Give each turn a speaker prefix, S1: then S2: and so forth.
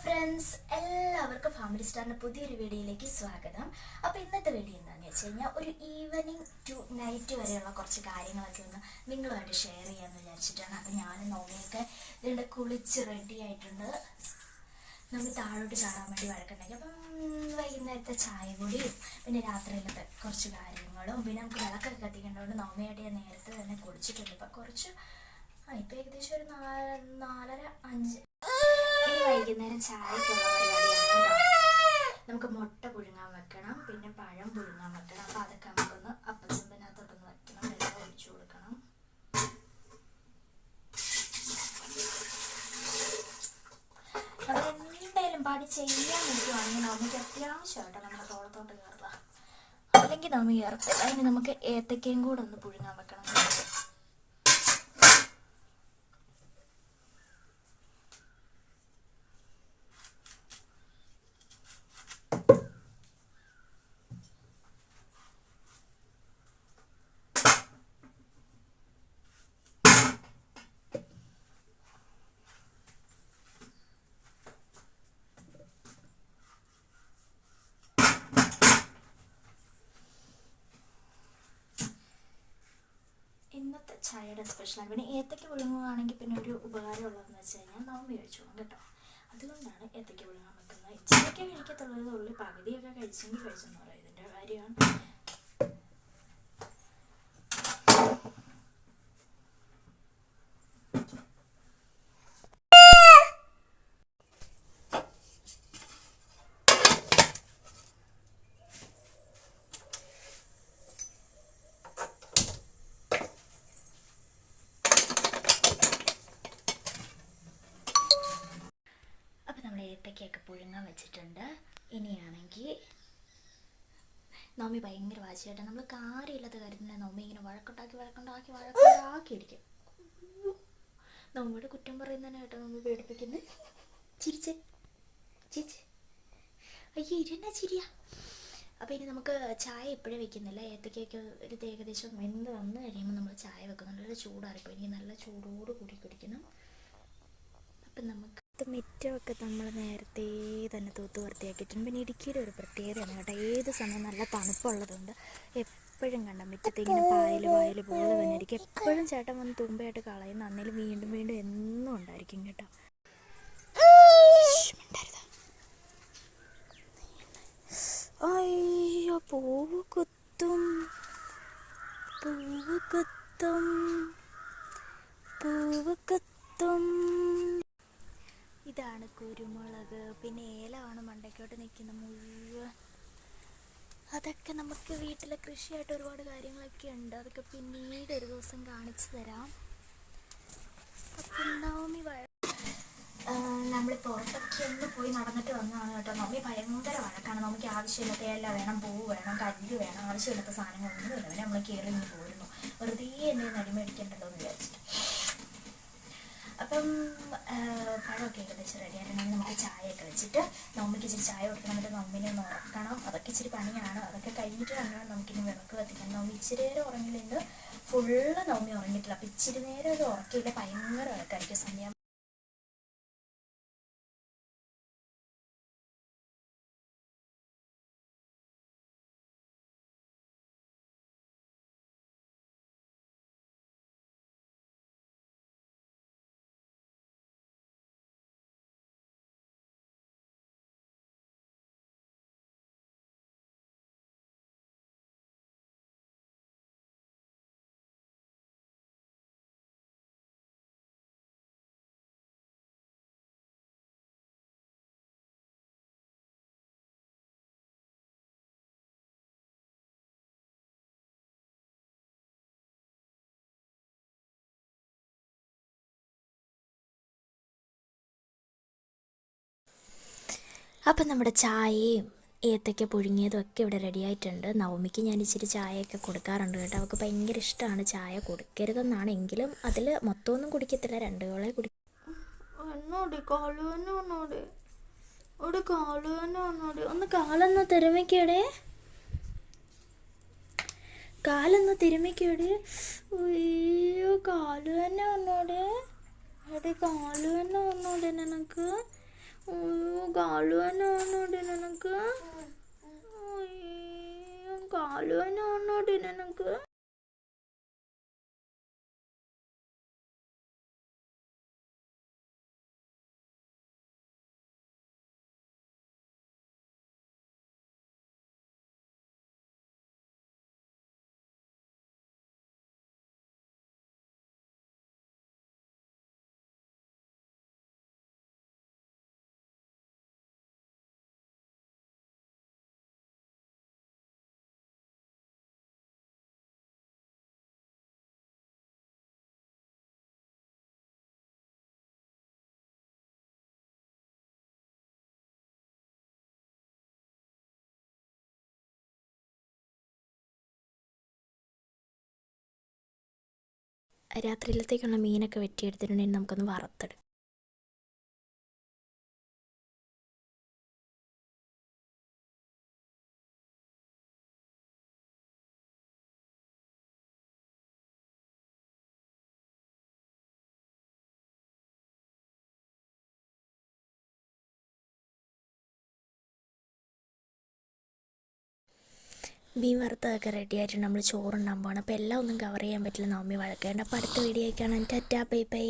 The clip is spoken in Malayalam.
S1: ഫ്രണ്ട്സ്, എല്ലാവർക്കും ഫാമിലി സ്റ്റാറിൻ്റെ പുതിയൊരു വീഡിയോയിലേക്ക് സ്വാഗതം. അപ്പോൾ ഇന്നത്തെ വീഡിയോ എന്താണെന്ന് വെച്ച് കഴിഞ്ഞാൽ ഒരു ഈവനിങ് ടു നൈറ്റ് വരെയുള്ള കുറച്ച് കാര്യങ്ങളൊക്കെ ഒന്ന് നിങ്ങളുമായിട്ട് ഷെയർ ചെയ്യാമെന്ന് വിചാരിച്ചിട്ടാണ്. അപ്പോൾ ഞാനും നോമിയൊക്കെ ഇതിൻ്റെ കുളിച്ച് റെഡി ആയിട്ടുണ്ട്. നമ്മൾ താഴോട്ട് ചാടാൻ വേണ്ടി വഴക്കുണ്ടാക്കി. അപ്പം വൈകുന്നേരത്തെ ചായ കൂടിയും പിന്നെ രാത്രിയിലത്തെ കുറച്ച് കാര്യങ്ങളും പിന്നെ നമുക്ക് വിളക്കൊക്കെ കത്തിക്കേണ്ടതുകൊണ്ട് നോമിയായിട്ട് ഞാൻ നേരത്തെ തന്നെ കുളിച്ചിട്ടുണ്ട്. ഇപ്പം കുറച്ച് ഇപ്പം ഏകദേശം ഒരു 4:30-5 ഇനി വൈകുന്നേരം ചായക്കുള്ള പരിപാടിയാണ് കേട്ടോ. നമുക്ക് മുട്ട പുഴുങ്ങാൻ വെക്കണം, പിന്നെ പഴം പുഴുങ്ങാൻ വെക്കണം. അപ്പോൾ അതൊക്കെ നമുക്കൊന്ന് അപ്പച്ചമ്പതിനകത്തോട്ടൊന്ന് വെക്കണം, വെള്ളം ഒഴിച്ചു കൊടുക്കണം. നമ്മളെന്തായാലും പണി ചെയ്യാൻ വേണ്ടിയാണെങ്കിൽ നമുക്ക് അത്യാവശ്യമായിട്ടോ നമ്മുടെ തോളത്തോട്ട് കയറുക, അല്ലെങ്കിൽ നമ്മൾ കയറത്തില്ല. അതിന് നമുക്ക് ഏത്തക്കയും കൂടെ ഒന്ന് പുഴുങ്ങാൻ വെക്കണം. ഇന്നത്തെ ചായയുടെ സ്പെഷ്യലാണ്. പിന്നെ ഏത്തക്ക പുഴുങ്ങുകയാണെങ്കിൽ പിന്നെ ഒരു ഉപകാരമുള്ളതെന്ന് വെച്ച് കഴിഞ്ഞാൽ നോമ്പ് കഴിച്ചോളും കേട്ടോ. അതുകൊണ്ടാണ് ഏത്തക്ക പുഴുങ്ങാൻ വെക്കുന്നത്. ഇച്ചിരിയൊക്കെ കഴിക്കത്തുള്ളത്, ഉള്ളി പകുതിയൊക്കെ കഴിച്ചെങ്കിൽ കഴിച്ചെന്ന് പറയും. ഇതിൻ്റെ കാര്യമാണ്. ഏത്തക്കയൊക്കെ പുഴുങ്ങാൻ വെച്ചിട്ടുണ്ട്. ഇനിയാണെങ്കിൽ നോമി ഭയങ്കര വാശിയായിട്ട് നമ്മൾ കാര്യമില്ലാത്ത കാര്യത്തിന് നോമി ഇങ്ങനെ വഴക്കുണ്ടാക്കിയിരിക്കും. നോമിയുടെ കുറ്റം പറയുന്നതിനായിട്ട് നോമി പേടിപ്പിക്കുന്നത്. ചിരിച്ചേ ചിരിച്ച് അയ്യോ ഇരെന്നാ ചിരിയാ. അപ്പോൾ ഇനി നമുക്ക് ചായ ഇപ്പോഴേ വെക്കുന്നില്ല. ഏത്തക്കയൊക്കെ ഒരു ഏകദേശം വെന്ത് വന്നു കഴിയുമ്പോൾ നമ്മൾ ചായ വെക്കുന്നുണ്ട്. നല്ല ചൂടാറിപ്പോൾ ഇനി നല്ല ചൂടോട് കൂടി കുടിക്കണം. അപ്പം നമുക്ക് മിറ്റമൊക്കെ നമ്മൾ നേരത്തെ തന്നെ തൂത്ത് വൃത്തിയാക്കിയിട്ടുണ്ട്. പിന്നെ ഇടുക്കിയുടെ ഒരു പ്രത്യേകതയാണ് കേട്ടോ. ഏത് സമയം നല്ല തണുപ്പുള്ളതുകൊണ്ട് എപ്പോഴും കണ്ട മിറ്റത്ത് ഇങ്ങനെ പായൽ പോലെ തന്നെ ഇരിക്കും. എപ്പോഴും ചേട്ടൻ വന്ന് തുമ്പയായിട്ട് കളയുന്ന അന്നേലും വീണ്ടും വീണ്ടും എന്നും ഉണ്ടായിരിക്കും കേട്ടോ. അയ്യോ പൂവ് കുത്തും പൂവ് കുത്തും പൂവ് കുത്തും. ഇതാണ് കുരുമുളക്, പിന്നെ ഏലമാണ് മണ്ടയ്ക്കോട്ട് നിൽക്കുന്ന മുഴുവൻ. അതൊക്കെ നമുക്ക് വീട്ടിലെ കൃഷിയായിട്ട് ഒരുപാട് കാര്യങ്ങളൊക്കെ ഉണ്ട്. അതൊക്കെ പിന്നീട് ഒരു ദിവസം കാണിച്ചു തരാം. അപ്പം നോമി നമ്മൾ പുറത്തൊക്കെ ഒന്ന് പോയി നടന്നിട്ട് വന്നതാണ് കേട്ടോ. നോമി ഭയങ്കര വഴക്കാണ്. നമുക്ക് ആവശ്യമില്ലാത്ത ഇല വേണം, പൂവ് വേണം, കല്ല് വേണം, ആവശ്യമില്ലാത്ത സാധനങ്ങളൊന്നും ഇല്ല. അവനെ നമ്മൾ കയറി ഇങ്ങനെ പോരുന്നു. വെറുതെ എന്നെ നടിമേടിക്കണ്ടല്ലോ എന്ന് വിചാരിച്ചിട്ട്. അപ്പം പഴമൊക്കെ ഏകദേശം റെഡി ആയിട്ടുണ്ടെങ്കിൽ നമുക്ക് ചായയൊക്കെ വെച്ചിട്ട് നോമിക്ക് ഇച്ചിരി ചായ കൊടുക്കണം. എന്നിട്ട് നോമിനെ ഒന്ന് ഉറക്കണം. അതൊക്കെ ഇച്ചിരി പണിയാണ്. അതൊക്കെ കഴിഞ്ഞിട്ട് വേണം നമുക്കിനി വിളക്ക് കത്തിക്കണം. നോമി ഇച്ചിരി നേരം ഉറങ്ങിയില്ലെങ്കിൽ ഫുള്ള് നോമി ഉറങ്ങിയിട്ടില്ല. അപ്പം ഇച്ചിരി നേരം ഒരു ഉറക്കില്ല, ഭയങ്കര വിളക്കായിരിക്കും സമയം. അപ്പം നമ്മുടെ ചായയും ഏത്തക്ക പുഴുങ്ങിയതും ഒക്കെ ഇവിടെ റെഡി ആയിട്ടുണ്ട്. നവമിക്ക് ഞാൻ ഇച്ചിരി ചായയൊക്കെ കൊടുക്കാറുണ്ട് കേട്ടോ. അവൾക്ക് ഭയങ്കര ഇഷ്ടമാണ് ചായ. കൊടുക്കരുതെന്നാണ്, എങ്കിലും അതിൽ മൊത്തമൊന്നും കുടിക്കത്തില്ല, 2 വേള കുടിക്കും. ഒന്ന് കാലൊന്ന് തിരുമിക്കടെ, കാലൊന്ന് തിരുമിക്കടെ. അയ്യോ കാല് തന്നെ വന്നോടെ, അവിടെ കാല് തന്നെ വന്നോടെ നിനക്ക്. കാലുവനാണോടി നിനക്ക്? കാലുവനാണോടി നിനക്ക്? രാത്രിയിലത്തേക്കുള്ള മീനൊക്കെ വെട്ടിയെടുത്തിട്ടുണ്ടെങ്കിൽ നമുക്കൊന്ന് വറുത്തെടുക്കാം. മീൻ വറുത്തതൊക്കെ റെഡി ആയിട്ട് നമ്മൾ ചോറുണ്ടാൻ പോകണം. അപ്പോൾ എല്ലാം ഒന്നും കവർ ചെയ്യാൻ പറ്റില്ല, നവമി വഴക്കേണ്ട. അപ്പോൾ അടുത്ത വീഡിയോ കാണാൻ ടാറ്റാ ബൈ ബൈ.